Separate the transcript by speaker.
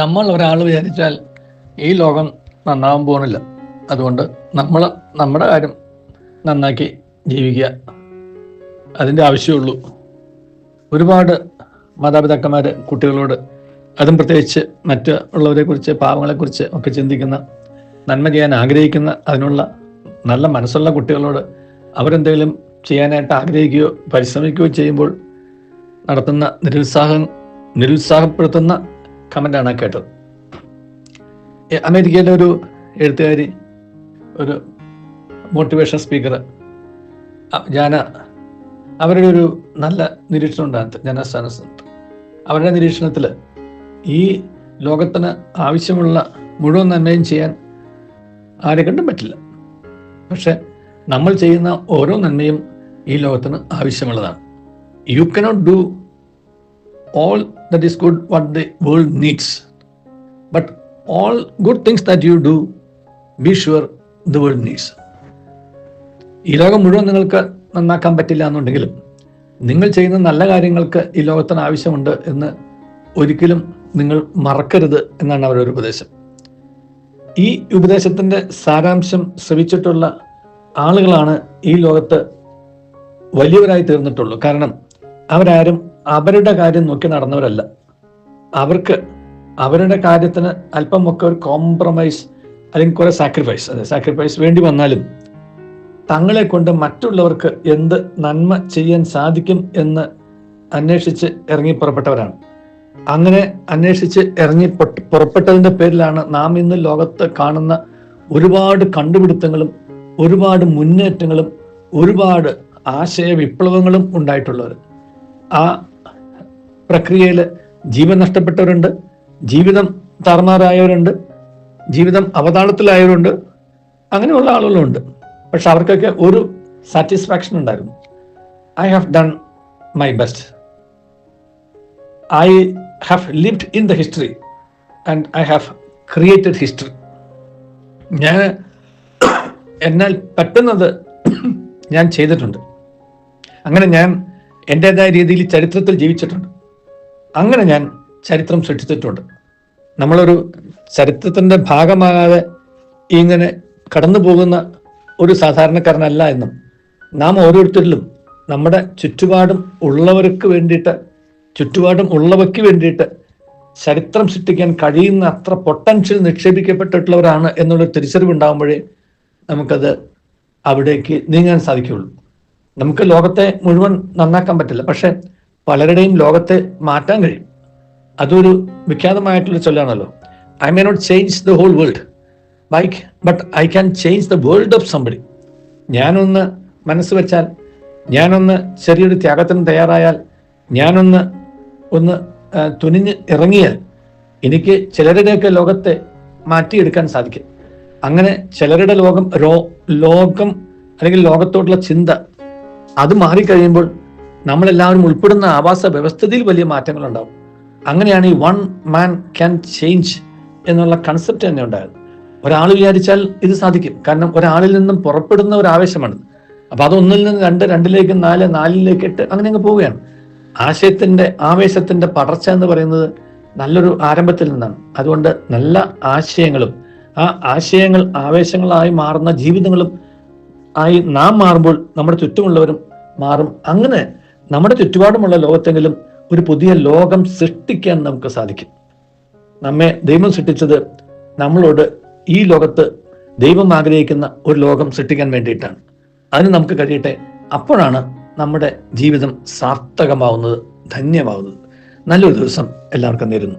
Speaker 1: നമ്മൾ ഒരാൾ വിചാരിച്ചാൽ ഈ ലോകം നന്നാവാൻ പോകുന്നില്ല. അതുകൊണ്ട് നമ്മൾ നമ്മുടെ കാര്യം നന്നാക്കി ജീവിക്കുക, അതിൻ്റെ ആവശ്യമുള്ളൂ. ഒരുപാട് മാതാപിതാക്കന്മാർ കുട്ടികളോട്, അതും പ്രത്യേകിച്ച് മറ്റുള്ളവരെക്കുറിച്ച്, പാവങ്ങളെക്കുറിച്ച് ഒക്കെ ചിന്തിക്കുന്ന, നന്മ ചെയ്യാൻ ആഗ്രഹിക്കുന്ന, അതിനുള്ള നല്ല മനസ്സുള്ള കുട്ടികളോട് അവരെന്തെങ്കിലും ചെയ്യാനായിട്ട് ആഗ്രഹിക്കുകയോ പരിശ്രമിക്കുകയോ ചെയ്യുമ്പോൾ നടത്തുന്ന നിരുത്സാഹപ്പെടുത്തുന്ന കമൻ്റാണ് കേട്ടത്. അമേരിക്കയിലെ ഒരു എഴുത്തുകാരി, ഒരു മോട്ടിവേഷൻ സ്പീക്കർ ജാന, അവരുടെ ഒരു നല്ല നിരീക്ഷണം ഉണ്ടാകുന്നത് ജാന സ്റ്റാനസ്. അവരുടെ നിരീക്ഷണത്തിൽ ഈ ലോകത്തിന് ആവശ്യമുള്ള മുഴുവൻ നന്മയും ചെയ്യാൻ ആരെ കണ്ടും പറ്റില്ല. പക്ഷെ നമ്മൾ ചെയ്യുന്ന ഓരോ നന്മയും ഈ ലോകത്തിന് ആവശ്യമുള്ളതാണ്. You cannot do all that is good what the world needs, but all good things that you do, be sure the world needs. ഈ ലോകം മുഴുവൻ നിങ്ങൾക്ക് നന്നാക്കാൻ പറ്റില്ല എന്നുണ്ടെങ്കിലും നിങ്ങൾ ചെയ്യുന്ന നല്ല കാര്യങ്ങൾക്ക് ഈ ലോകത്തിന് ആവശ്യമുണ്ട് എന്ന് ഒരിക്കലും നിങ്ങൾ മറക്കരുത് എന്നാണ് അവരുടെ ഒരു ഉപദേശം. ഈ ഉപദേശത്തിൻ്റെ സാരാംശം ശ്രവിച്ചിട്ടുള്ള ആളുകളാണ് ഈ ലോകത്ത് വലിയവരായി തീർന്നിട്ടുള്ളൂ. കാരണം അവരാരും അവരുടെ കാര്യം നോക്കി നടന്നവരല്ല. അവർക്ക് അവരുടെ കാര്യത്തിന് അല്പമൊക്കെ ഒരു കോംപ്രമൈസ് അല്ലെങ്കിൽ കുറെ സാക്രിഫൈസ് വേണ്ടി വന്നാലും തങ്ങളെ കൊണ്ട് മറ്റുള്ളവർക്ക് എന്ത് നന്മ ചെയ്യാൻ സാധിക്കും എന്ന് അന്വേഷിച്ച് ഇറങ്ങി പുറപ്പെട്ടവരാണ്. അങ്ങനെ അന്വേഷിച്ച് ഇറങ്ങി പുറപ്പെട്ടതിൻ്റെ പേരിലാണ് നാം ഇന്ന് ലോകത്ത് കാണുന്ന ഒരുപാട് കണ്ടുപിടുത്തങ്ങളും ഒരുപാട് മുന്നേറ്റങ്ങളും ഒരുപാട് ആശയ വിപ്ലവങ്ങളും ഉണ്ടായിട്ടുള്ളവർ. ആ പ്രക്രിയയിൽ ജീവൻ നഷ്ടപ്പെട്ടവരുണ്ട്, ജീവിതം താറുമാറായവരുണ്ട്, ജീവിതം അവതാളത്തിലായവരുണ്ട്, അങ്ങനെയുള്ള ആളുകളുണ്ട്. പക്ഷെ അവർക്കൊക്കെ ഒരു സാറ്റിസ്ഫാക്ഷൻ ഉണ്ടായിരുന്നു. I have done my best, I have lived in the history and I have created history. എന്നാൽ പറ്റുന്നത് ഞാൻ ചെയ്തിട്ടുണ്ട്. അങ്ങനെ ഞാൻ എൻ്റെതായ രീതിയിൽ ചരിത്രത്തിൽ ജീവിച്ചിട്ടുണ്ട്. അങ്ങനെ ഞാൻ ചരിത്രം സൃഷ്ടിച്ചിട്ടുണ്ട്. നമ്മളൊരു ചരിത്രത്തിൻ്റെ ഭാഗമാകാതെ ഇങ്ങനെ കടന്നു പോകുന്ന ഒരു സാധാരണക്കാരനല്ല എന്നും നാം ഓരോരുത്തരിലും നമ്മുടെ ചുറ്റുപാടും ഉള്ളവർക്ക് വേണ്ടിയിട്ട്, ചുറ്റുപാടും ഉള്ളവയ്ക്ക് വേണ്ടിയിട്ട് ചരിത്രം സൃഷ്ടിക്കാൻ കഴിയുന്ന അത്ര പൊട്ടൻഷ്യൽ നിക്ഷേപിക്കപ്പെട്ടിട്ടുള്ളവരാണ് എന്നുള്ളൊരു തിരിച്ചറിവുണ്ടാകുമ്പോഴേ നമുക്കത് അവിടേക്ക് നീങ്ങാൻ സാധിക്കുകയുള്ളൂ. നമുക്ക് ലോകത്തെ മുഴുവൻ നന്നാക്കാൻ പറ്റില്ല, പക്ഷെ പലരുടെയും ലോകത്തെ മാറ്റാൻ കഴിയും. അതൊരു വിഖ്യാതമായിട്ടുള്ള ചൊല്ലാണല്ലോ, I may not change the whole world but I can change the world of somebody. ഞാനൊന്ന് മനസ്സ് വെച്ചാൽ, ഞാനൊന്ന് ചെറിയൊരു ത്യാഗത്തിന് തയ്യാറായാൽ, ഞാനൊന്ന് തുനിഞ്ഞ് ഇറങ്ങിയാൽ എനിക്ക് ചിലരുടെയൊക്കെ ലോകത്തെ മാറ്റിയെടുക്കാൻ സാധിക്കും. അങ്ങനെ ചിലരുടെ ലോകം അല്ലെങ്കിൽ ലോകത്തോടുള്ള ചിന്ത അത് മാറിക്കഴിയുമ്പോൾ നമ്മളെല്ലാവരും ഉൾപ്പെടുന്ന ആവാസ വ്യവസ്ഥയിൽ വലിയ മാറ്റങ്ങൾ ഉണ്ടാവും. അങ്ങനെയാണ് ഈ വൺ മാൻ ക്യാൻ ചേഞ്ച് എന്നുള്ള കൺസെപ്റ്റ് തന്നെ ഉണ്ടായത്. ഒരാൾ വിചാരിച്ചാൽ ഇത് സാധിക്കും. കാരണം ഒരാളിൽ നിന്നും പുറപ്പെടുന്ന ഒരു ആവേശമാണ്. അപ്പൊ അതൊന്നിൽ നിന്ന് 2, 2ലേക്ക് 4, 4ലേക്ക് 8 അങ്ങനെ അങ്ങ് പോവുകയാണ്. ആവേശത്തിന്റെ പടർച്ച എന്ന് പറയുന്നത് നല്ലൊരു ആരംഭത്തിൽ നിന്നാണ്. അതുകൊണ്ട് നല്ല ആശയങ്ങളും ആ ആശയങ്ങൾ ആവേശങ്ങളായി മാറുന്ന ജീവിതങ്ങളും ആയി നാം മാറുമ്പോൾ നമ്മുടെ ചുറ്റുമുള്ളവരും മാറും. അങ്ങനെ നമ്മുടെ ചുറ്റുപാടുമുള്ള ലോകത്തെങ്കിലും ഒരു പുതിയ ലോകം സൃഷ്ടിക്കാൻ നമുക്ക് സാധിക്കും. നമ്മെ ദൈവം സൃഷ്ടിച്ചത് നമ്മളോട് ഈ ലോകത്ത് ദൈവം ആഗ്രഹിക്കുന്ന ഒരു ലോകം സൃഷ്ടിക്കാൻ വേണ്ടിയിട്ടാണ്. അതിന് നമുക്ക് കഴിയട്ടെ. അപ്പോഴാണ് നമ്മുടെ ജീവിതം സാർത്ഥകമാവുന്നത്, ധന്യമാവുന്നത്. നല്ലൊരു ദിവസം എല്ലാവർക്കും നേരുന്നു.